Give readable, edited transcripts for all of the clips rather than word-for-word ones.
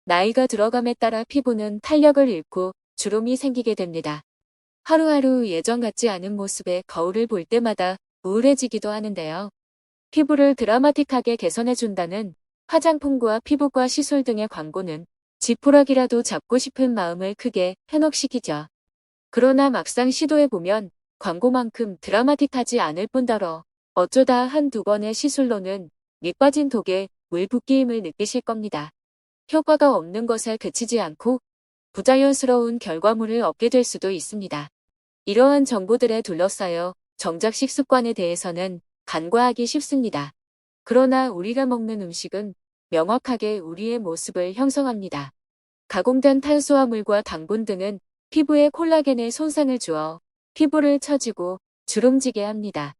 나이가 들어감에 따라 피부는 탄력을 잃고 주름이 생기게 됩니다. 하루하루 예전 같지 않은 모습에 거울을 볼 때마다 우울해지기도 하는데요. 피부를 드라마틱하게 개선해준다는 화장품과 피부과 시술 등의 광고는 지푸라기라도 잡고 싶은 마음을 크게 현혹시키죠. 그러나 막상 시도해보면 광고만큼 드라마틱하지 않을 뿐더러 어쩌다 한두 번의 시술로는 밑 빠진 독에 물 붓기임을 느끼실 겁니다. 효과가 없는 것에 그치지 않고 부자연스러운 결과물을 얻게 될 수도 있습니다. 이러한 정보들에 둘러싸여 정작 식습관에 대해서는 간과하기 쉽습니다. 그러나 우리가 먹는 음식은 명확하게 우리의 모습을 형성합니다. 가공된 탄수화물과 당분 등은 피부에 콜라겐의 손상을 주어 피부를 처지고 주름지게 합니다.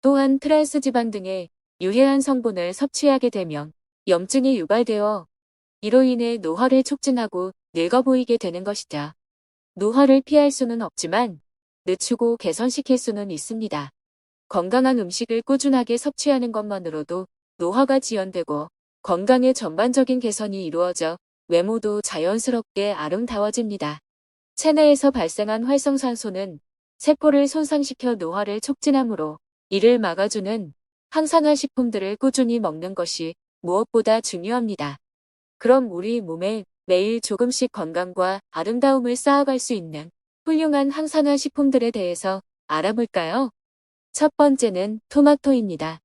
또한 트랜스지방 등의 유해한 성분을 섭취하게 되면 염증이 유발되어 이로 인해 노화를 촉진하고 늙어 보이게 되는 것이죠. 노화를 피할 수는 없지만 늦추고 개선시킬 수는 있습니다. 건강한 음식을 꾸준하게 섭취하는 것만으로도 노화가 지연되고 건강의 전반적인 개선이 이루어져 외모도 자연스럽게 아름다워집니다. 체내에서 발생한 활성산소는 세포를 손상시켜 노화를 촉진하므로 이를 막아주는 항산화 식품들을 꾸준히 먹는 것이 무엇보다 중요합니다. 그럼 우리 몸에 매일 조금씩 건강과 아름다움을 쌓아갈 수 있는 훌륭한 항산화 식품들에 대해서 알아볼까요? 첫 번째는 토마토입니다.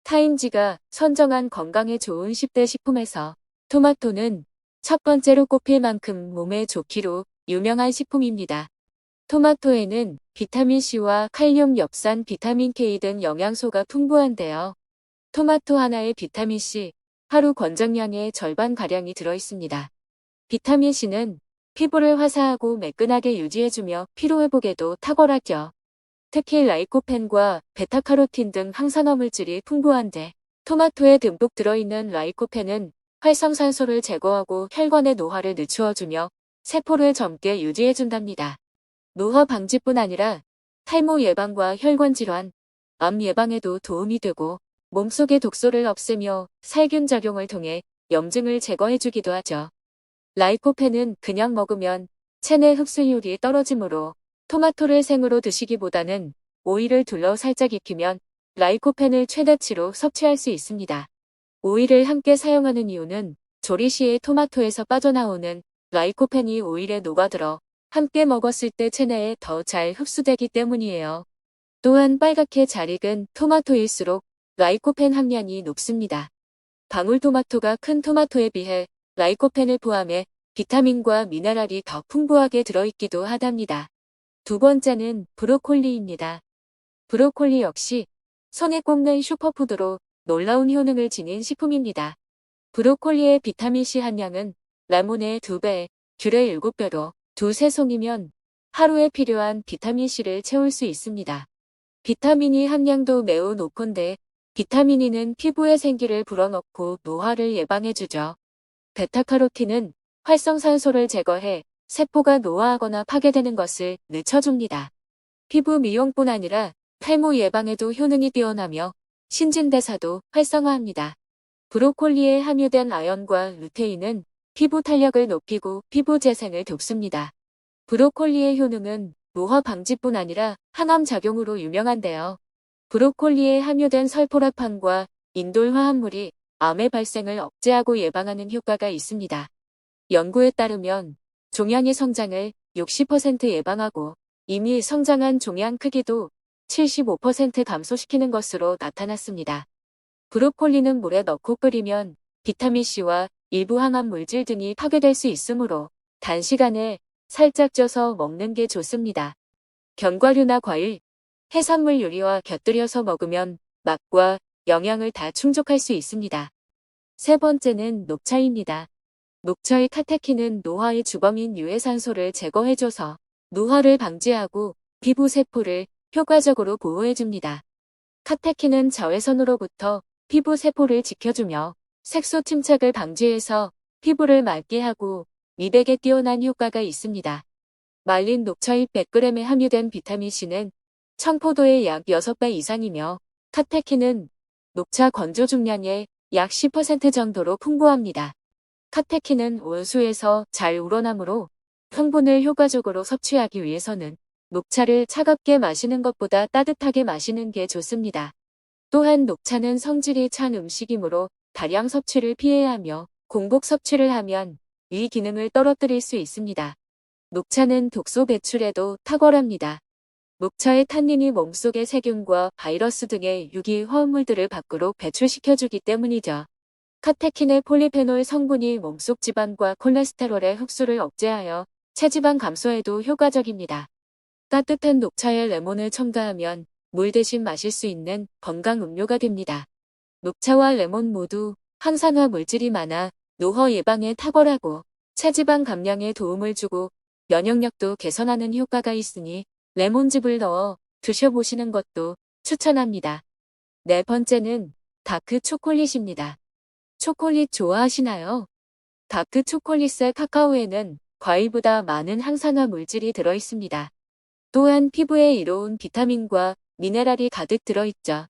타임지가 선정한 건강에 좋은 10대 식품에서 토마토는 첫 번째로 꼽힐 만큼 몸에 좋기로 유명한 식품입니다. 토마토에는 비타민C와 칼륨, 엽산, 비타민 K 등 영양소가 풍부한데요. 토마토 하나에 비타민C, 하루 권장량의 절반가량이 들어있습니다. 비타민C는 피부를 화사하고 매끈하게 유지해주며 피로회복에도 탁월하죠. 특히 라이코펜과 베타카로틴 등 항산화 물질이 풍부한데 토마토에 듬뿍 들어있는 라이코펜은 활성산소를 제거하고 혈관의 노화를 늦추어주며 세포를 젊게 유지해준답니다. 노화 방지뿐 아니라 탈모 예방과 혈관 질환, 암 예방에도 도움이 되고 몸속의 독소를 없애며 살균 작용을 통해 염증을 제거해주기도 하죠. 라이코펜은 그냥 먹으면 체내 흡수율이 떨어지므로 토마토를 생으로 드시기보다는 오일을 둘러 살짝 익히면 라이코펜을 최대치로 섭취할 수 있습니다. 오일을 함께 사용하는 이유는 조리 시에 토마토에서 빠져나오는 라이코펜이 오일에 녹아들어 함께 먹었을 때 체내에 더 잘 흡수되기 때문이에요. 또한 빨갛게 잘 익은 토마토일수록 라이코펜 함량이 높습니다. 방울토마토가 큰 토마토에 비해 라이코펜을 포함해 비타민과 미네랄이 더 풍부하게 들어있기도 하답니다. 두 번째는 브로콜리입니다. 브로콜리 역시 손에 꼽는 슈퍼푸드로 놀라운 효능을 지닌 식품입니다. 브로콜리의 비타민C 함량은 레몬의 2배, 귤의 7배로 두세 송이면 하루에 필요한 비타민C를 채울 수 있습니다. 비타민E 함량도 매우 높은데 비타민E는 피부의 생기를 불어넣고 노화를 예방해주죠. 베타카로틴은 활성산소를 제거해 세포가 노화하거나 파괴되는 것을 늦춰줍니다. 피부 미용뿐 아니라 탈모 예방에도 효능이 뛰어나며 신진대사도 활성화합니다. 브로콜리에 함유된 아연과 루테인은 피부 탄력을 높이고 피부 재생을 돕습니다. 브로콜리의 효능은 노화 방지뿐 아니라 항암 작용으로 유명한데요. 브로콜리에 함유된 설포라판과 인돌 화합물이 암의 발생을 억제하고 예방하는 효과가 있습니다. 연구에 따르면 종양의 성장을 60% 예방하고 이미 성장한 종양 크기도 75% 감소시키는 것으로 나타났습니다. 브로콜리는 물에 넣고 끓이면 비타민C와 일부 항암 물질 등이 파괴될 수 있으므로 단시간에 살짝 쪄서 먹는 게 좋습니다. 견과류나 과일, 해산물 요리와 곁들여서 먹으면 맛과 영양을 다 충족할 수 있습니다. 세 번째는 녹차입니다. 녹차의 카테킨은 노화의 주범인 유해산소를 제거해줘서 노화를 방지하고 피부 세포를 효과적으로 보호해줍니다. 카테킨은 자외선으로부터 피부 세포를 지켜주며 색소 침착을 방지해서 피부를 맑게 하고 미백에 뛰어난 효과가 있습니다. 말린 녹차잎 100g에 함유된 비타민C는 청포도의 약 6배 이상이며 카테킨은 녹차 건조 중량의 약 10% 정도로 풍부합니다. 카테킨은 온수에서 잘 우러나므로 성분을 효과적으로 섭취하기 위해서는 녹차를 차갑게 마시는 것보다 따뜻하게 마시는 게 좋습니다. 또한 녹차는 성질이 찬 음식이므로 다량 섭취를 피해야 하며 공복 섭취를 하면 이 기능을 떨어뜨릴 수 있습니다. 녹차는 독소 배출에도 탁월합니다. 녹차의 탄닌이 몸속의 세균과 바이러스 등의 유기 화합물들을 밖으로 배출시켜주기 때문이죠. 카테킨의 폴리페놀 성분이 몸속 지방과 콜레스테롤의 흡수를 억제하여 체지방 감소에도 효과적입니다. 따뜻한 녹차에 레몬을 첨가하면 물 대신 마실 수 있는 건강 음료가 됩니다. 녹차와 레몬 모두 항산화 물질이 많아 노화 예방에 탁월하고 체지방 감량에 도움을 주고 면역력도 개선하는 효과가 있으니 레몬즙을 넣어 드셔보시는 것도 추천합니다. 네 번째는 다크 초콜릿입니다. 초콜릿 좋아하시나요? 다크 초콜릿의 카카오에는 과일보다 많은 항산화 물질이 들어있습니다. 또한 피부에 이로운 비타민과 미네랄이 가득 들어있죠.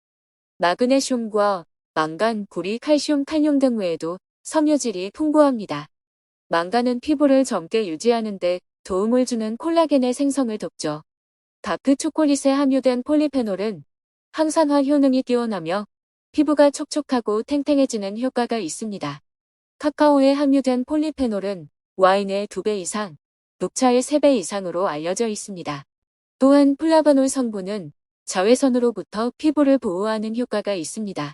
마그네슘과 망간, 구리, 칼슘, 칼륨 등 외에도 섬유질이 풍부합니다. 망간은 피부를 젊게 유지하는 데 도움을 주는 콜라겐의 생성을 돕죠. 다크 초콜릿에 함유된 폴리페놀은 항산화 효능이 뛰어나며 피부가 촉촉하고 탱탱해지는 효과가 있습니다. 카카오에 함유된 폴리페놀은 와인의 2배 이상, 녹차의 3배 이상으로 알려져 있습니다. 또한 플라바놀 성분은 자외선으로부터 피부를 보호하는 효과가 있습니다.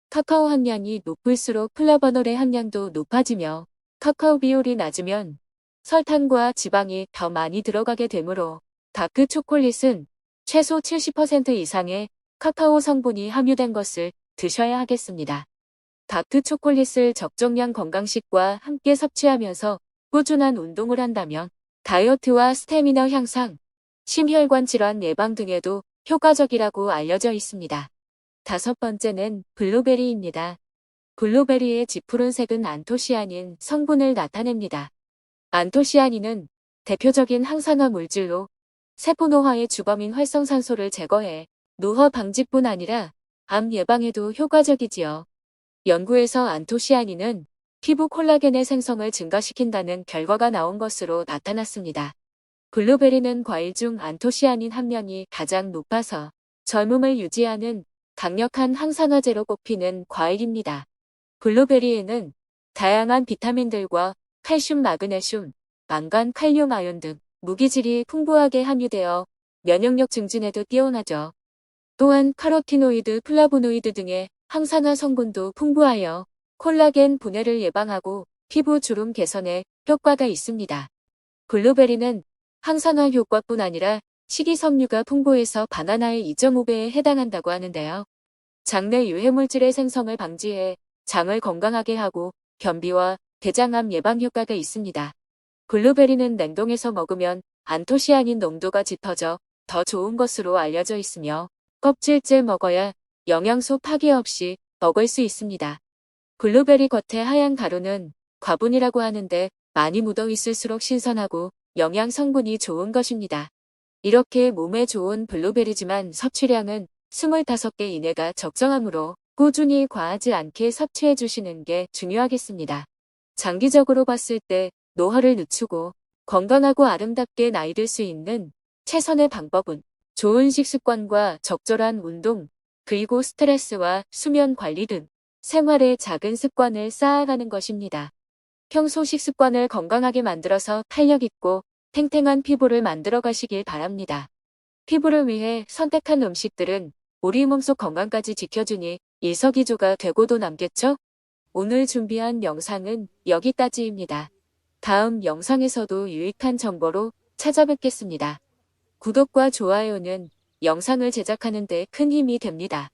카카오 함량이 높을수록 플라바놀의 함량도 높아지며 카카오 비율이 낮으면 설탕과 지방이 더 많이 들어가게 되므로 다크 초콜릿은 최소 70% 이상의 카카오 성분이 함유된 것을 드셔야 하겠습니다. 다크 초콜릿을 적정량 건강식과 함께 섭취하면서 꾸준한 운동을 한다면 다이어트와 스태미너 향상, 심혈관 질환 예방 등에도 효과적이라고 알려져 있습니다. 다섯 번째는 블루베리입니다. 블루베리의 짙푸른색은 안토시아닌 성분을 나타냅니다. 안토시아닌은 대표적인 항산화 물질로 세포 노화의 주범인 활성산소를 제거해 노화 방지뿐 아니라 암 예방에도 효과적이지요. 연구에서 안토시아닌은 피부 콜라겐의 생성을 증가시킨다는 결과가 나온 것으로 나타났습니다. 블루베리는 과일 중 안토시아닌 함량이 가장 높아서 젊음을 유지하는 강력한 항산화제로 꼽히는 과일입니다. 블루베리에는 다양한 비타민들과 칼슘, 마그네슘, 망간, 칼륨, 아연 등 무기질이 풍부하게 함유되어 면역력 증진에도 뛰어나죠. 또한 카로티노이드, 플라보노이드 등의 항산화 성분도 풍부하여 콜라겐 분해를 예방하고 피부 주름 개선에 효과가 있습니다. 블루베리는 항산화 효과뿐 아니라 식이섬유가 풍부해서 바나나의 2.5배에 해당한다고 하는데요. 장내 유해물질의 생성을 방지해 장을 건강하게 하고 변비와 대장암 예방 효과가 있습니다. 블루베리는 냉동해서 먹으면 안토시아닌 농도가 짙어져 더 좋은 것으로 알려져 있으며 껍질째 먹어야 영양소 파괴 없이 먹을 수 있습니다. 블루베리 겉의 하얀 가루는 과분이라고 하는데 많이 묻어 있을수록 신선하고 영양 성분이 좋은 것입니다. 이렇게 몸에 좋은 블루베리지만 섭취량은 25개 이내가 적정하므로 꾸준히 과하지 않게 섭취해 주시는 게 중요하겠습니다. 장기적으로 봤을 때 노화를 늦추고 건강하고 아름답게 나이 들 수 있는 최선의 방법은 좋은 식습관과 적절한 운동, 그리고 스트레스와 수면 관리 등 생활의 작은 습관을 쌓아가는 것입니다. 평소 식습관을 건강하게 만들어서 탄력 있고 탱탱한 피부를 만들어 가시길 바랍니다. 피부를 위해 선택한 음식들은 우리 몸속 건강까지 지켜주니 일석이조가 되고도 남겠죠? 오늘 준비한 영상은 여기까지입니다. 다음 영상에서도 유익한 정보로 찾아뵙겠습니다. 구독과 좋아요는 영상을 제작하는 데 큰 힘이 됩니다.